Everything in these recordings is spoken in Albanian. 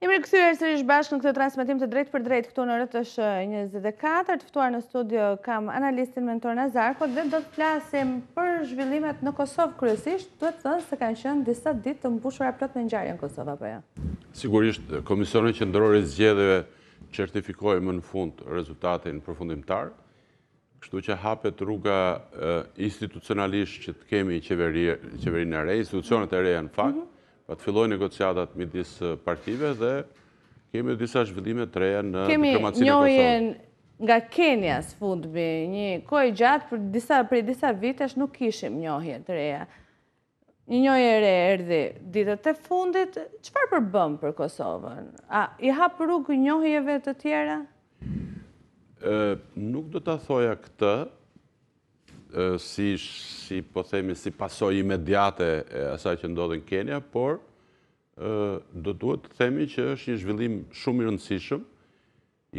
Jemi rikthyer sërish bashkë në këtë transmetim të drejtë për drejtë këtu në RTS 24. Të ftuar në studio kam analistin mentor Nazarko dhe do të flasim për zhvillimet në Kosovë kryesisht. Duhet të thënë se kanë qenë disa ditë të mbushura plot me ngjarje në Kosovë apo jo? Sigurisht, Komisioni Qendror i Zgjedhjeve certifikoi më në fund rezultatin përfundimtar, kështu që hapet rruga institucionalisht që të kemi qeverinë e re, institucionet e reja në fakt, pa të fillojnë negociatat midis partive dhe kemi disa zhvillime të reja në diplomacinë e Kosovës. Kemi njohjen nga Kenia së fundmi, një kohë gjatë për disa vitesh nuk kishim njohje të reja. Një njohje e re erdhi ditët e fundit, çfarë përbëm për Kosovën? A i hap rrugë njohjeve të tjera? Nuk do ta thoja këtë si po themi si pasojë imediate e asaj që ndodhi në Kenia, por duhet të themi që është një zhvillim shumë i rëndësishëm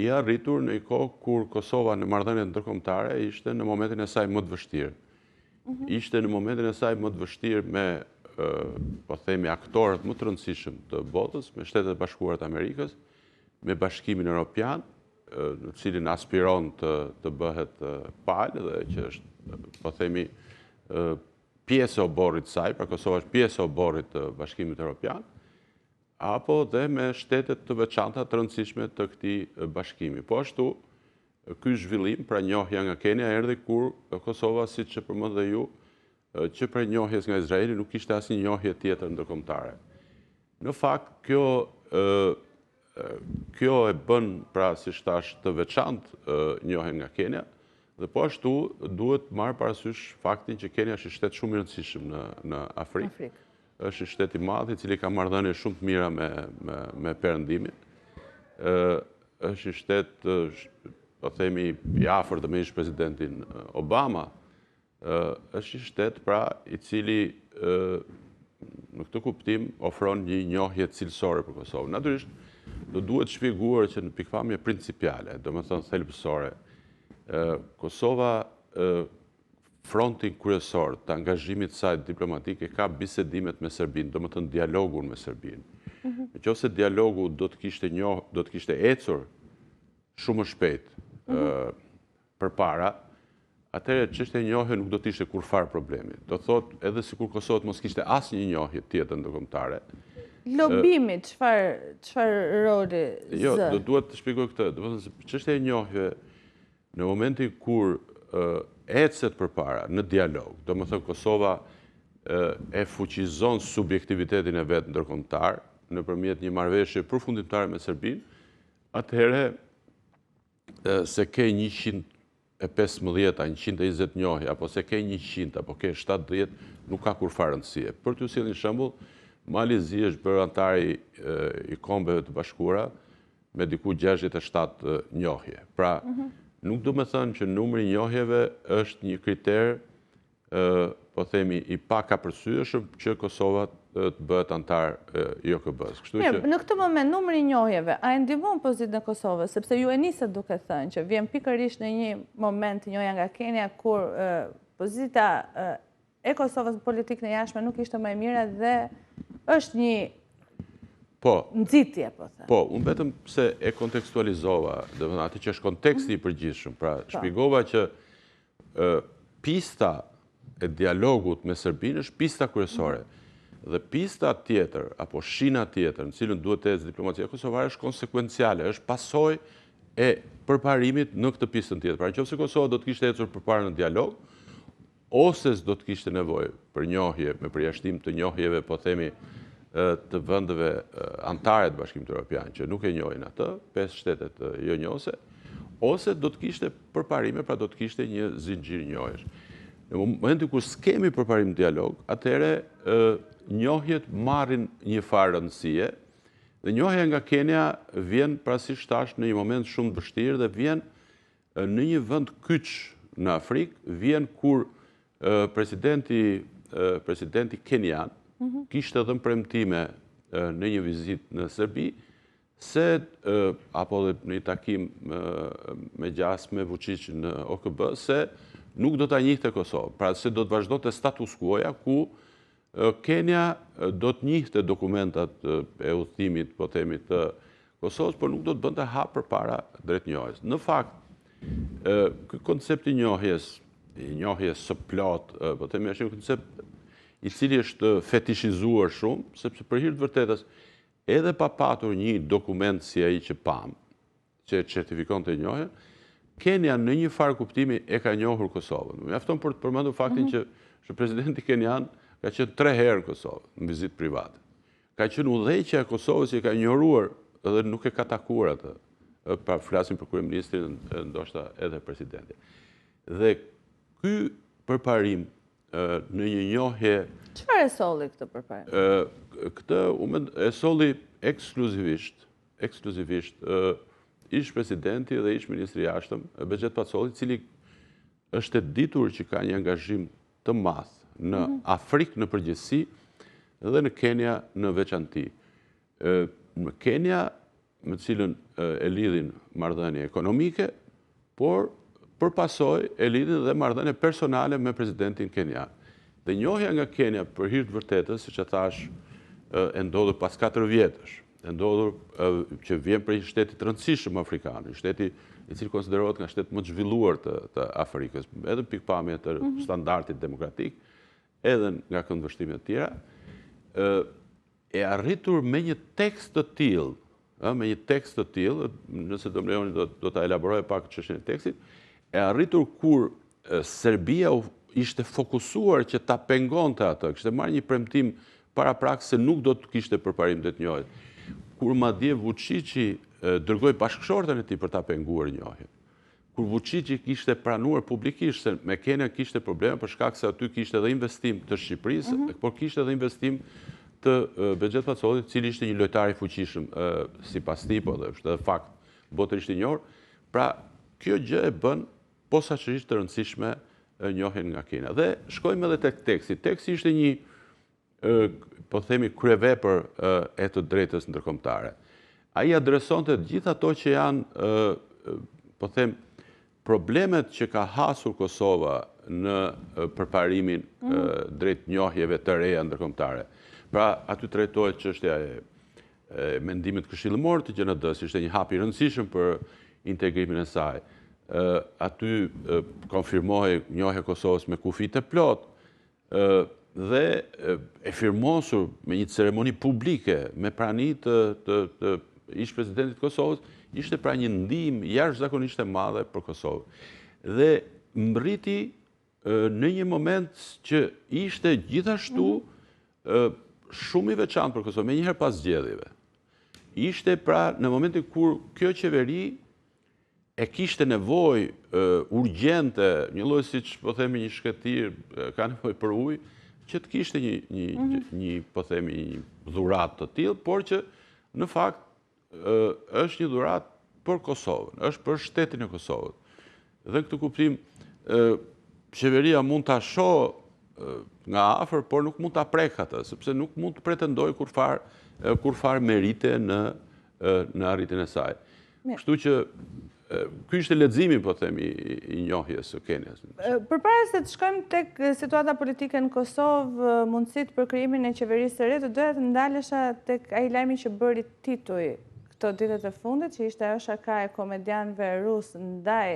i arritur në një kohë kur Kosova në marrëdhëniet ndërkombëtare ishte në momentin e saj më të vështirë. Ishte në momentin e saj më të vështirë me po themi aktorët më të rëndësishëm të botës, me Shtetet e Bashkuara të Amerikës, me Bashkimin Evropian, në cilin aspiron të bëhet palë dhe që është po themi pjesë e oborrit saj, pra Kosova është pjesë e oborrit të Bashkimit Evropian, apo dhe me shtetet të veçanta të rëndësishme të këtij bashkimi. Po ashtu, ky zhvillim, pra njohja nga Kenia erdhi kur Kosova, siç e përmend dhe ju, që prej njohjes nga Izraeli nuk kishte asnjë njohje tjetër ndërkombëtare. Në fakt, kjo e bën, pra si thash, të veçantë njohjen nga Kenia, dhe po ashtu duhet marrë parasysh faktin që Kenia është një shtet shumë i rëndësishëm në Afrikë. Është një shtet i madh i cili ka marrëdhënie shumë të mira me Perëndimin. Është një shtet, po themi, i afërt me ish presidentin Obama. Është një shtet pra i cili në këtë kuptim ofron një njohje cilësore për Kosovën. Natyrisht, do duhet shpjeguar që në pikpamje principiale, domethënë thelbësore, Kosova frontin kryesor të angazhimit saj diplomatik e ka bisedimet me Serbinë, domethënë dialogun me Serbinë. Nëse dialogu do të kishte ecur shumë më shpejt përpara, atëherë çështja e njohjes nuk do të ishte kurfar problemi. Do thotë edhe sikur Kosova mos kishte asnjë njohje tjetër ndërkombëtare. Lobimi, çfarë roli zë? Jo, do duhet të shpjegoj këtë. Do të thotë çështja e njohjeve në momentin kur ecet përpara në dialog, domethënë Kosova e fuqizon subjektivitetin e vet ndërkombëtar nëpërmjet një marrëveshje përfundimtare me Serbinë, atëherë se ke 115, 120 njohje, apo se ke 100, apo ke 70, nuk ka kurfar rëndësie. Për t'ju sjellë një shembull, Malizi është bërë antar i Kombeve të Bashkuara me diku 67 njohje. Pra, nuk do me thënë që numri i njohjeve është një kriter, po themi, i pakapërsyeshëm që Kosova të bëhet antar i OKB-s. Në këtë moment, numri i njohjeve, a e ndihmon pozitën e Kosovës, sepse ju e nisët duke thënë që vjen pikërisht në një moment njohja nga Kenia kur pozita e Kosovës në politikën e jashtme nuk ishte më e mira dhe është një nxitje, po thënë. Po, unë vetëm se e kontekstualizova, dhe atë që është konteksti i përgjithshëm, pra shpjegova që pista e dialogut me Serbinë është pista kryesore. Dhe pista tjetër, apo shina tjetër, në cilën duhet të ecë diplomacia kosovare, është konsekuenciale, është pasojë e përparimit në këtë pistën tjetër. Pra nëse Kosova do të kishte ecur përpara në dialog, ose do të kishte nevojë për njohje, me përjashtim të njohjeve, po themi, të vendeve antare të Bashkimit Evropian, që nuk e njohin atë, 5 shtetet jo njohëse, ose do të kishte përparime, pra do të kishte një zinxhir njohjesh. Në momentin kur s'kemi përparim dialog, atëherë njohjet marrin një farë rëndësie, dhe njohja nga Kenia vjen prasisht tash në një moment shumë të vështirë dhe vjen në një vend kyç në Afrikë, vjen kur presidenti kenian kishte dhënë premtime në një vizitë në Serbi, apo dhe në një takim me gjasme Vučić në OKB, se nuk do ta njihte Kosovë. Pra se do të vazhdonte status quo-ja ku Kenia do të njihte dokumentat e udhëtimit, po themi, të Kosovës, por nuk do të bënte hap përpara drejtnjohjes. Në fakt, ky koncept i njohjes së plot, po themi, është një koncept i cili është fetishizuar shumë, sepse për hir të vërtetës, edhe pa patur një dokument si ai që pam, që certifikonte njohjen, Kenia në një farë kuptimi e ka njohur Kosovën. Mjafton për të përmendur faktin që presidenti kenian ka qenë 3 herë në Kosovë, në vizitë private. Ka qenë udhëheqja e Kosovës që ka njohuar dhe nuk e ka takuar atë. Pra flasim për kryeministrin, ndoshta edhe presidentin. Dhe ky përparim në një njohje... Çfarë e solli këtë përparim? Këtë e solli ekskluzivisht ish presidenti dhe ish ministri i jashtëm, Behçet Pacolli, i cili është e ditur që ka një angazhim të madh në Afrikë në përgjithësi dhe në Kenia në veçanti. Në Kenia, me cilën e lidhin marrëdhënie ekonomike, por përpasoj e lidhin dhe marrëdhënie personale me presidentin kenian. Dhe njohja nga Kenia për hir të vërtetës, siç e thash, e ndodhur pas 4 vjetësh, e ndodhur që vjen prej shtetit të rëndësishëm afrikan, shteti i cili konsiderohet nga shtet më të zhvilluar të Afrikës, edhe pikpamje të standardit demokratik, edhe nga këndvështrimet të tjera, e arritur me një tekst të tillë, nëse do më lejoni do ta elaboroj pak çështjen e tekstit, e arritur kur Serbia ishte fokusuar që ta pengonte atë, kishte marrë një premtim paraprak se nuk do të kishte përparim drejtnjohjes. Kur madje Vučići dërgoi bashkëshorten e tij për ta penguar njohjen. Kur Vučići kishte pranuar publikisht se me Kenia kishte probleme për shkak se aty kishte edhe investim të Shqipërisë, por kishte edhe investim të Behçet Pacollit, i cili ishte një lojtar i fuqishëm sipas tij, po dhe është edhe fakt botërisht i njohur. Pra, kjo gjë e bën posaçërisht të rëndësishme njohjen nga Kenia. Dhe shkojmë edhe tek teksti. Teksti ishte një, po themi, kryevepër e të drejtës ndërkombëtare. Ai adresonte gjithë ato që janë, po them, problemet që ka hasur Kosova në përparimin drejt njohjeve të reja ndërkombëtare. Pra, aty trajtohet çështja e mendimit këshillëmor të GND-s, ishte një hap i rëndësishëm për integrimin e saj. Aty konfirmohej njohja e Kosovës me kufi të plot dhe e firmosur me një ceremoni publike me prani të ish presidentit Kosovës, ishte pra një ndihmë jashtëzakonisht e madhe për Kosovën. Dhe mbriti në një moment që ishte gjithashtu shumë i veçantë për Kosovën, menjëherë pas zgjedhjeve. Ishte pra në momentin kur kjo qeveri e kishte nevojë urgjente, një lloj siç po themi një shkëtir ka nevojë për ujë, që të kishte një po themi një dhuratë të tillë, por që në fakt është një dhuratë për Kosovën, është për shtetin e Kosovës. Dhe në këtë kuptim qeveria mund ta shohë nga afër, por nuk mund ta prek atë, sepse nuk mund të pretendojë kur far merite në arritjen e saj. Kështu që ky ishte leximi, po themi, i njohjes së Kenias. Përpara se të shkojmë tek situata politike në Kosovë, mundësitë për krijimin e qeverisë së re, doja të ndalesha tek ai lajmi që bëri Tituj këto ditët e fundit, që ishte ajo shaka e komedianëve rus ndaj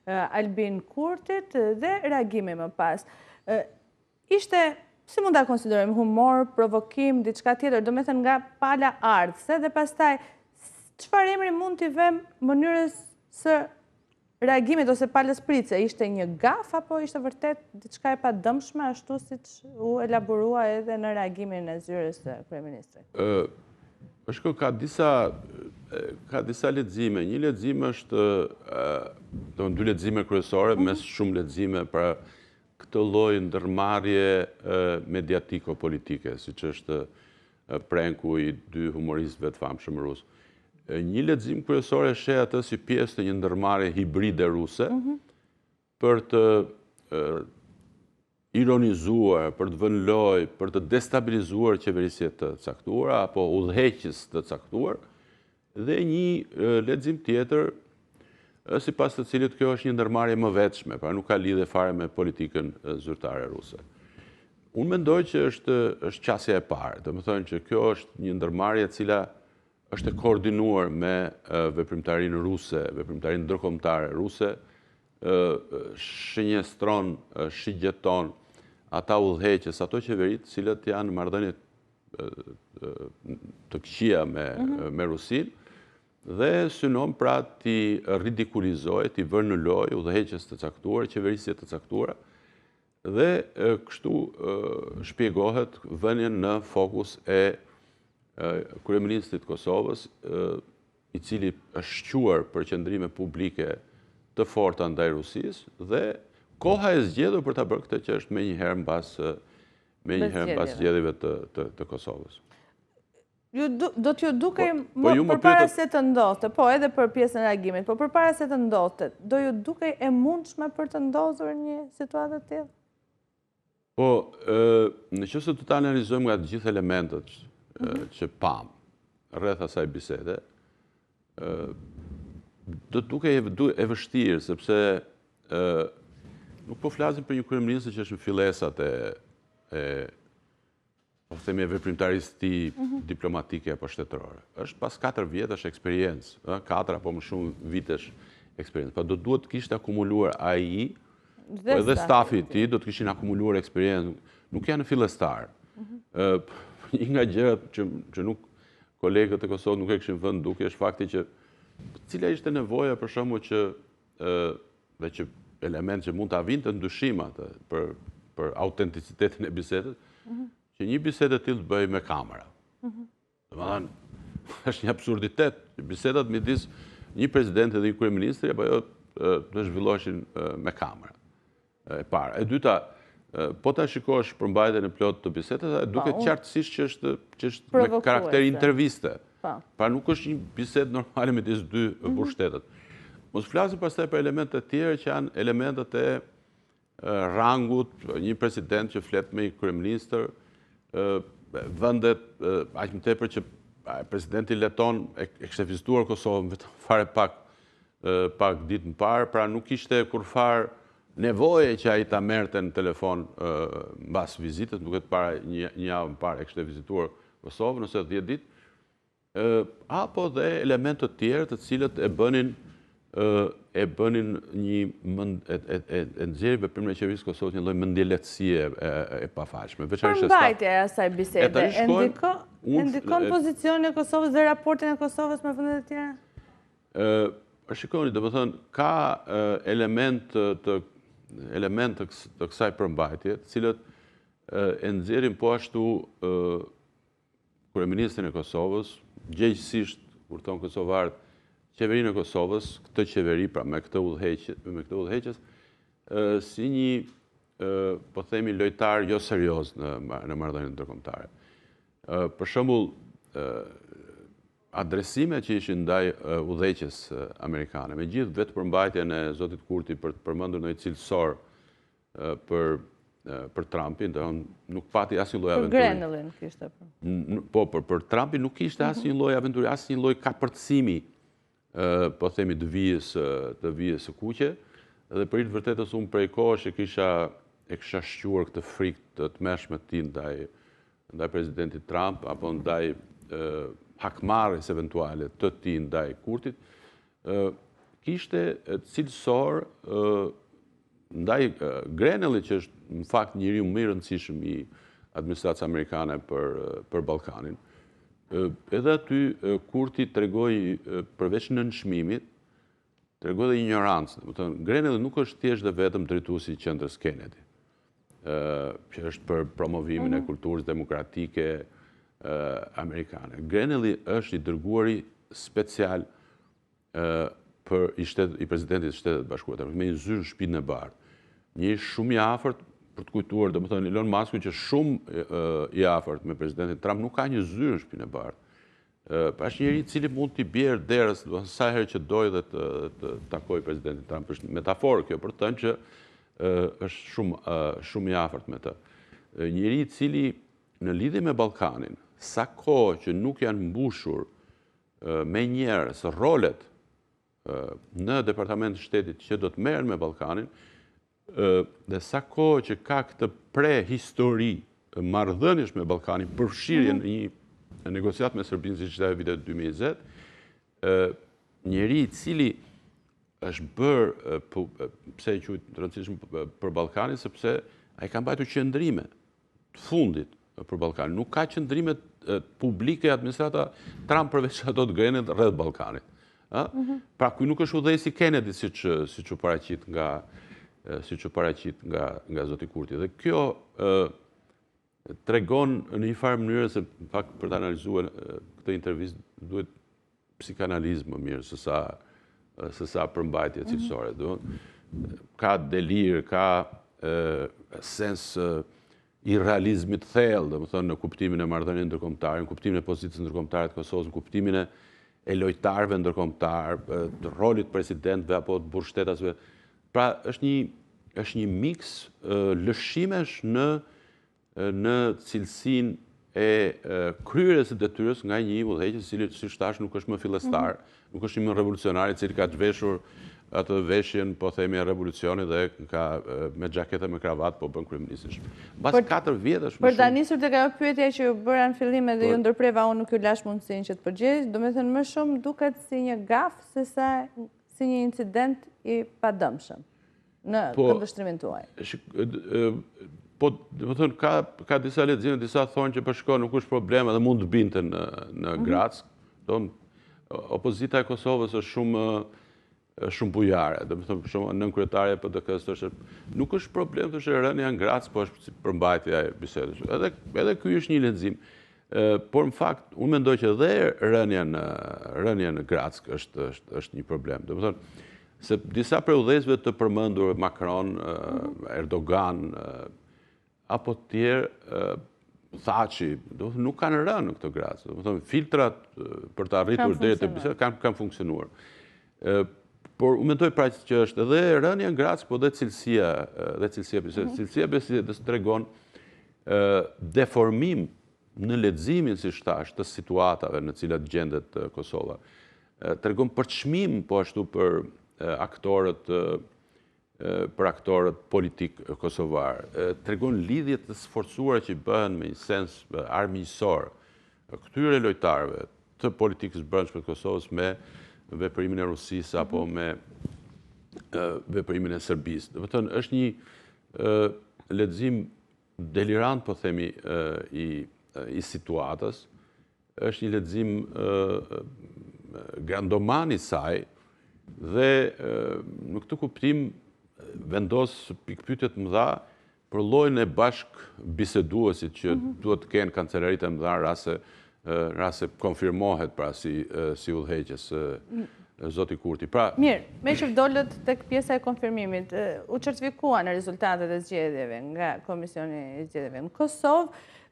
Albin Kurtit dhe reagimi më pas. Ishte, si mund ta konsiderojmë, humor, provokim, diçka tjetër, do me thënë nga pala ardhse, dhe pastaj çfarë emri mund t'i vëmë mënyrës së reagimit ose palës pritse? Ishte një gaf apo ishte vërtet diçka e padëmshme, ashtu siç u elaborua edhe në reagimin e zyrës së kryeministrit? Shko, ka disa lexime. Një lexim është, do 2 lexime kryesore, mes shumë lexime për këtë lloj ndërmarrje mediatiko-politike, siç është prenku i 2 humoristëve të famshëm rus. Një lexim kryesor e sheh atë si pjesë të një ndërmarrje hibride ruse për të ironizuar, për të vënë lojë, për të destabilizuar qeverisje të caktuara apo udhëheqës të caktuar, dhe një lexim tjetër sipas të cilit kjo është një ndërmarrje më vetshme, pra nuk ka lidhje fare me politikën zyrtare ruse. Unë mendoj që është qasja e parë. Do të thënë që kjo është një ndërmarrje e cila është e koordinuar me veprimtarinë ruse, veprimtarinë ndërkombëtare ruse, shënjestron, shigjeton ata udhëheqës, ato qeveritë të cilët janë marrëdhënie të këqija me Rusinë, dhe synon pra t'i ridikulizoj, t'i vërë në lojë udhëheqës të caktuar, qeverisje të caktuara, dhe kështu shpjegohet vënien në fokus e kryeministit Kosovës, i cili është shquar për qëndrime publike të forta ndaj Rusisë, dhe koha e zgjedhur për ta bërë këtë që është me njëherë mbas zgjedhjeve të Kosovës. Do t'ju dukej përpara se të ndodhte, po edhe për pjesën e reagimit, po përpara se të ndodhte, do ju dukej e mundshme për të ndodhur një situatë të tillë? Po, nëse do ta analizojmë nga të gjithë elementët që pam rreth asaj bisede, do të dukej e vështirë, sepse nuk po flasim për një kryeminist që është në fillesat po themi e veprimtarisë diplomatike apo shtetërore. Është pas 4 vjetësh eksperiencë, 4 apo më shumë vitesh eksperiencë. Pa do duhet të kishte akumuluar ai, edhe stafi i tij do të kishin akumuluar eksperiencë, nuk janë fillestar. Një nga gjërat që nuk kolegët e Kosovës nuk e kishin vënë duke është fakti që cila ishte nevoja për shembull dhe që element që mund ta vinte ndyshim atë për autenticitetin e bisedës, që një bisedë e tillë të bëhej me kamera. Domethënë, është një absurditet. Bisedat midis një presidenti dhe një kryeministri apo jo të zhvilloheshin me kamera. E para. E dyta, po ta shikosh përmbajtjen e plotë të bisedave, duket qartësisht që është me karakter interviste. Pra nuk është një bisedë normale midis dy mbështetët. Mos flasim pastaj për elemente të tjera që janë elementet e rangut, një president që flet me një kryeministër, vendet aq më tepër që presidenti leton e kishte vizituar Kosovën vetëm fare pak ditë më parë, pra nuk kishte kurfar nevoje që ai ta merrte në telefon mbas vizitës, duket para një javë më parë e kishte vizituar Kosovën ose 10 ditë, apo dhe elemente të tjerë të cilët e bënin nxjerrjen veprimën e qeverisë Kosovës një lloj mendjeletësie e pafajshme. Përmbajtja e asaj bisede e ndikon pozicionin e Kosovës dhe raportin e Kosovës me vendet e tjera? Shikoni, domethënë ka element të kësaj përmbajtje, të cilët e nxjerrin po ashtu kryeministrin e Kosovës, gjegjësisht kur thon kosovarët, qeverinë e Kosovës, këtë qeveri, pra me këtë udhëheqës, si një, po themi, lojtar jo serioz në marrëdhëniet ndërkombëtare. Për shembull, adresimet që ishin ndaj udhëheqës amerikane, me gjithë vetë përmbajtjen e zotit Kurti për të përmendur ndonjë cilësor për Trumpin, nuk pati asnjë lloj aventuri. Për Grenellin kishte. Po, për Trumpin nuk kishte asnjë lloj aventuri, asnjë lloj kapërcimi, po themi të vijës së kuqe, dhe për të vërtetës unë prej kohësh e kisha shquar këtë frikë të mëshme të tij ndaj presidentit Trump apo ndaj hakmarrjes eventuale të tij ndaj Kurtit, kishte cilësor ndaj Grenellit, që është në fakt njeriu më i rëndësishëm i administratës amerikane për Ballkanin. Edhe aty Kurti tregoi përveç nënshmimit, tregoi dhe ignorancë. Domethënë, Grenelli nuk është thjesht dhe vetëm drejtuesi i qendrës Kennedy, që është për promovimin e kulturës demokratike amerikane. Grenelli është i dërguari special i presidentit të Shtetet Bashkuara, me një zyrë në Shtëpinë e Bardhë. Një shumë i afërt, për të kujtuar, domethënë Elon Musk që shumë i afërt me presidentin Trump nuk ka një zyrë në Shtëpinë e Bardhë. Është njëri i cili mund t'i bjerë derës sa herë që dojë dhe të takojë presidentin Trump. Është metaforë kjo për të thënë që është shumë i afërt me të. Njëri i cili në lidhje me Ballkanin, sa kohë që nuk janë mbushur me njerëz rolet në Departamentin e Shtetit që do të merren me Ballkanin, dhe sa kohë që ka këtë prehistori marrëdhënies me Ballkanin, përfshirje në një negociat me Serbinë siç ishte vitet 2020, njeri i cili është bërë, pse e quhet të rëndësishëm për Ballkanin, sepse ai ka mbajtur qëndrime të fundit për Ballkanin. Nuk ka qëndrime publike administrata Trump përveç ato të Grenit rreth Ballkanit. Pra ky nuk është udhëheqësi Kennedy siç u paraqit nga zoti Kurti. Dhe kjo tregon në një farë mënyrë se në fakt për të analizuar këtë intervistë duhet psikanalizëm më mirë se sa përmbajtje cilësore. Ka delir, ka sens i realizmit thellë, domethënë në kuptimin e marrëdhënieve ndërkombëtare, në kuptimin e pozicës ndërkombëtare të Kosovës, në kuptimin e lojtarëve ndërkombëtar, të rolit presidentëve apo të burgshtetasve. Pra është një miks lëshimesh në cilësinë e kryerjes së detyrës nga një udhëheqës i cili siç thash nuk është më fillestar, nuk është një revolucionar i cili ka zhveshur atë veshjen, po themi, e revolucionit dhe ka me xhakete me kravatë po bën kryeministish. Mbas 4 vjetësh. Për ta nisur tek ajo pyetja që ju bëra në fillim edhe ju ndërpreva, unë nuk ju lash mundësinë që të përgjigj, domethënë më shumë duket si një gaf sesa si një incident i padëmshëm në këndvështrimin tuaj. Po, domethënë ka disa lexime, disa thonë që po shkon nuk është problem edhe mund të binte në Grac. Opozita e Kosovës është shumë bujare, domethënë shumë nën kryetare e PDK-s është nuk është problem të rënia në Grac, po është si përmbajtja e bisedës. Edhe ky është një lexim. Por në fakt unë mendoj që edhe rënia në Grac është një problem. Domethënë se disa prej udhëheqësve të përmendur Macron, Erdogan apo të tjerë Thaçi, nuk kanë rënë në këtë Grac. Domethënë filtrat për të arritur deri te biseda kanë funksionuar. Por unë mendoj pra që është edhe rënia në Grac, po dhe cilësia bisedës. Cilësia bisedës tregon deformim në leximin, siç thash, të situatave në cilat gjendet Kosova. Tregon përçmim po ashtu për aktorët politik kosovar. Tregon lidhjet të sforcuara që bëhen me një sens armiqësor këtyre lojtarëve të politikës brendshme të Kosovës me veprimin e Rusisë apo me veprimin e Serbisë. Domethënë është një lexim delirant, po themi, i situatës. Është një lexim grandoman i saj dhe në këtë kuptim vendos pikpyetje të mëdha për llojin e bashkëbiseduesit që duhet të kenë kancelaritë e mëdha rase konfirmohet pra si udhëheqës zoti Kurti. Mirë, me që dolët tek pjesa e konfirmimit, u certifikuan rezultatet e zgjedhjeve nga Komisioni i Zgjedhjeve në Kosovë,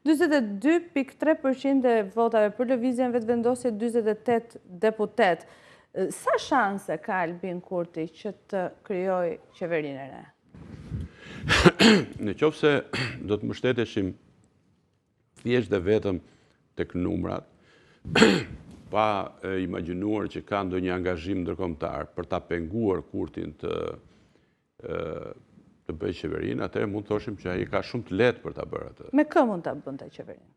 42.3% e votave për lëvizjen vetëvendosje, 48 deputet. Sa shanse ka Albin Kurti që të krijojë qeverinë e re? Në qoftë se do të mbështeteshim thjesht dhe vetëm tek numrat, pa imagjinuar që ka ndonjë angazhim ndërkombëtar për ta penguar Kurtin të bëjë qeverinë, atëherë mund të thoshim që ai ka shumë të lehtë për ta bërë atë. Me kë mund ta bënte qeverinë?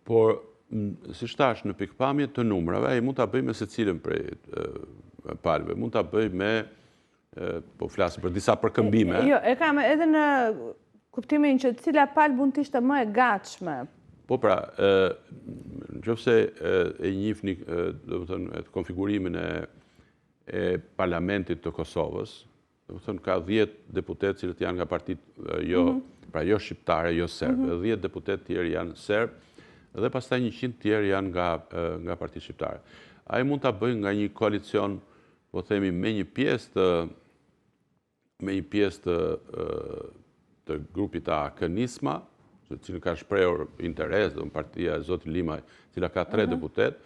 Por siç thash, në pikpamje të numrave, ai mund ta bëjë me secilën prej palëve, mund ta bëjë me po flas për disa përkëmbime. Jo, e kam edhe në kuptimin që cila palë mund të ishte më e gatshme. Po pra, nëse e njihni, domethënë, konfigurimin e parlamentit të Kosovës, domethënë ka 10 deputet cilët janë nga partitë jo shqiptare, jo serbe, 10 deputet tjerë janë serb, dhe pastaj 100 tjerë janë nga partitë shqiptare. Ai mund ta bëjë nga një koalicion, po themi, me një pjesë të grupit të AKNISMA, që ka shprehur interes dhe partia e zotit Limaj, cila ka 3 deputet,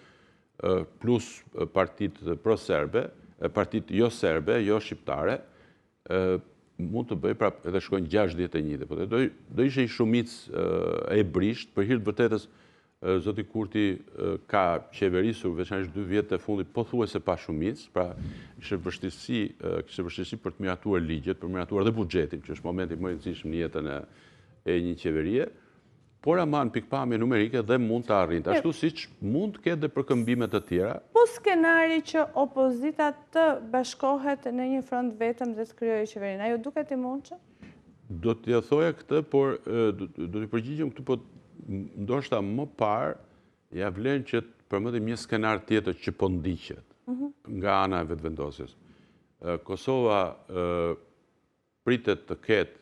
plus partitë pro-serbe, partitë jo serbe, jo shqiptare, mund të bëj pra edhe shkojnë 61 deputet. Do ishte një shumicë e brisht, për hir të vërtetës Zoti Kurti ka qeverisur veçanërisht 2 vjet e fundit pothuajse pa shumicë, pra kishte vështirësi për të miratuar ligjet, për të miratuar dhe buxhetin, që është momenti më i rëndësishëm në jetën e një qeverie, por aman pikpamje numerike dhe mund të arrinte, ashtu siç mund të ketë dhe përkëmbime të tjera. Po skenari që opozita të bashkohet në një front vetëm dhe të krijojë qeverinë, ajo duket i mundshëm? Do t'ja thoja këtë, por do t'i përgjigjem këtë, po ndoshta më parë ja vlen që të përmendim një skenar tjetër që po ndiqet nga ana e vetëvendosjes. Kosova pritet të ketë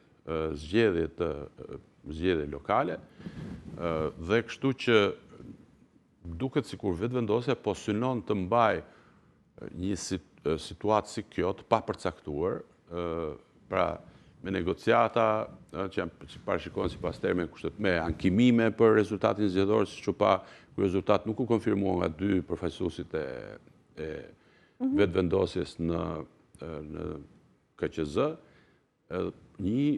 zgjedhje lokale dhe kështu që duket sikur vetëvendosja po synon të mbaj një situatë si kjo të papërcaktuar, pra me negociata që parashikohen sipas termeve kushtet me ankimime për rezultatin zgjedhor, siç u pa, ku rezultat nuk u konfirmuan nga 2 përfaqësuesit e vetëvendosjes në KQZ, një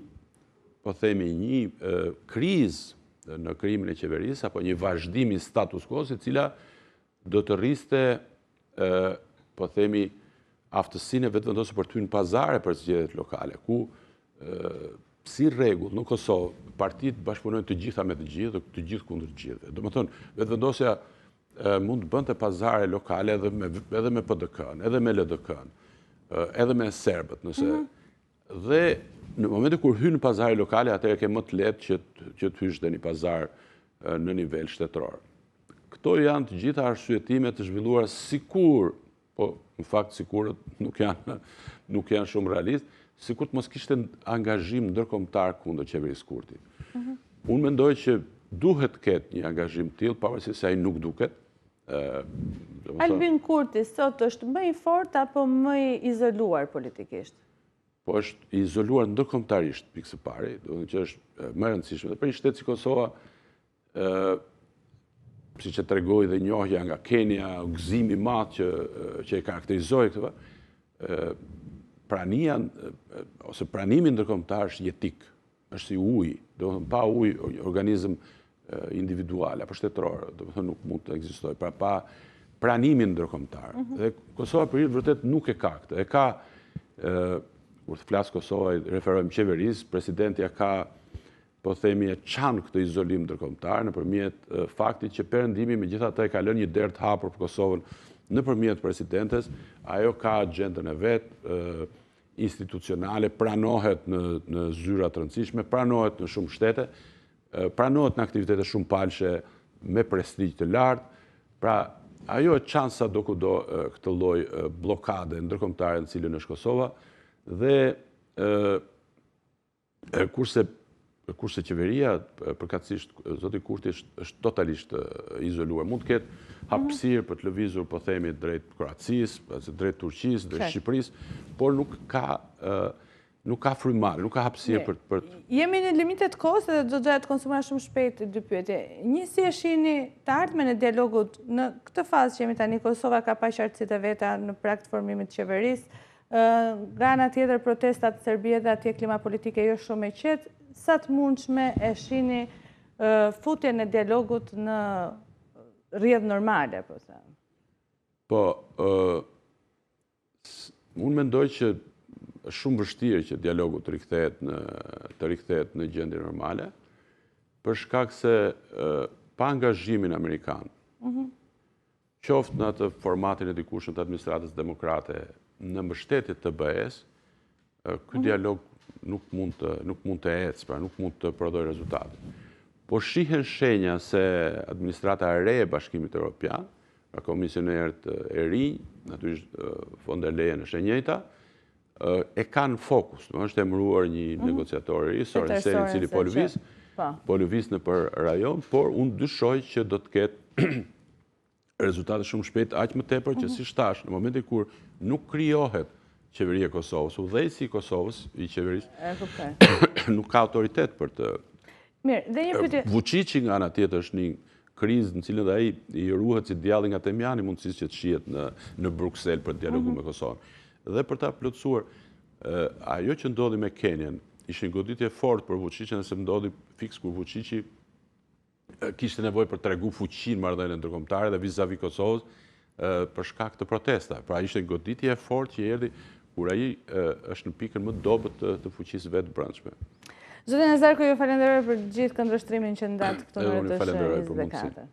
krizë në krijimin e qeverisë apo një vazhdim i status quo, e cila do të rriste, po themi, aftësinë e vetëvendosjes për të hyrë në pazare për zgjedhjet lokale, ku si rregull në Kosovë partitë bashkëpunojnë të gjitha me të gjithë dhe të gjithë kundër të gjithëve. Domethënë, vetëvendosja mund të bënte pazare lokale edhe me PDK-n, edhe me LDK-n, edhe me serbët, dhe në momentin kur hyn në pazare lokale, atëherë ke më të lehtë që të hysh në një pazar në nivel shtetëror. Këto janë të gjitha arsyetime të zhvilluara sikur, po në fakt sikurët nuk janë shumë realistë, sikur të mos kishte angazhim ndërkombëtar kundër qeverisë Kurti. Unë mendoj që duhet ketë një angazhim të tillë, pavarësisht se ai nuk duket. Albin Kurti sot është më i fortë apo më i izoluar politikisht? Po është i izoluar ndërkombëtarisht, pikë së pari, që është më e rëndësishme. Dhe për një shtet si Kosova, siç e tregoi dhe njohja nga Kenia, gëzimi i madh që e karakterizoi këtë, pranimi ndërkombëtar është jetik, është si ujë, domethënë pa ujë organizëm individual apo shtetëror, domethënë nuk mund të ekzistojë, pra pa pranimin ndërkombëtar. Dhe Kosova për vërtet nuk e ka këtë. E ka, kur të flas Kosova, referojmë qeverisë, presidenti ja ka, po themi, e çan këtë izolim ndërkombëtar nëpërmjet faktit që Perëndimi megjithatë ka lënë një derë të hapur për Kosovën nëpërmjet presidentes, ajo ka agjendën e vet institucionale, pranohet në zyra të rëndësishme, pranohet në shumë shtete, pranohet në aktivitete shumë palshe me prestigj të lartë. Pra, ajo e çan sadokudo këtë lloj bllokade ndërkombëtare në cilën është Kosova dhe kurse qeveria, përkatësisht zoti Kurti është totalisht izoluar. Mund të ketë hapësirë për të lëvizur, po themi, drejt Kroacisë, drejt Turqisë, drejt Shqipërisë, por nuk ka frymëmarrje, nuk ka hapësirë për Jemi në limitet kohës dhe do doja të konsumoj shumë shpejt 2 pyetje. Një, si e shihni të ardhmen e dialogut në këtë fazë që jemi tani? Kosova ka paqartësitë e veta në prag të formimit të qeverisë. Nga ana tjetër, protestat në Serbi dhe atje klima politike jo shumë e qetë. Sa të mundshme e shihni futjen e dialogut në rrjedhë normale, po them? Po, unë mendoj që është shumë vështirë që dialogu të rikthehet në gjendje normale, për shkak se pa angazhimin amerikan, qoftë në atë formatin e dikushëm të administratës demokrate në mbështetje të BE-s, ky dialog nuk mund të ecë, pra nuk mund të prodhojë rezultate. Po shihen shenja se administrata e re e Bashkimit Evropian, pra komisionerët e rinj, natyrisht von der Leyen është e njëjta, e kanë fokus. Është emëruar një negociator i ri, Sorensen, i cili po lëviz në për rajon, por unë dyshoj që do të ketë rezultate shumë shpejt, aq më tepër që si thash, në momentin kur nuk krijohet qeveria e Kosovës, udhëheqësi i Kosovës, i qeverisë, nuk ka autoritet për të. Mirë, dhe një pyetje. Vučići nga ana tjetër është një krizë në cilën ai i ruhet si djalli nga Temjani, mundësisë që të shihet në Bruksel për të dialoguar me Kosovën. Dhe për ta plotësuar, ajo që ndodhi me Kenjen, ishte një goditje fort për Vučićin, se ndodhi fiks kur Vučići kishte nevojë për tregu fuqinë marrëdhënien ndërkombëtare dhe vizavi Kosovës për shkak të protesta. Pra ishte goditje e fortë që erdhi kur ai është në pikën më dobët të fuqisë vetë brendshme. Zotin Nazarko, ju falenderoj për gjithë këndvështrimin që ndat këtu në Rreth 24.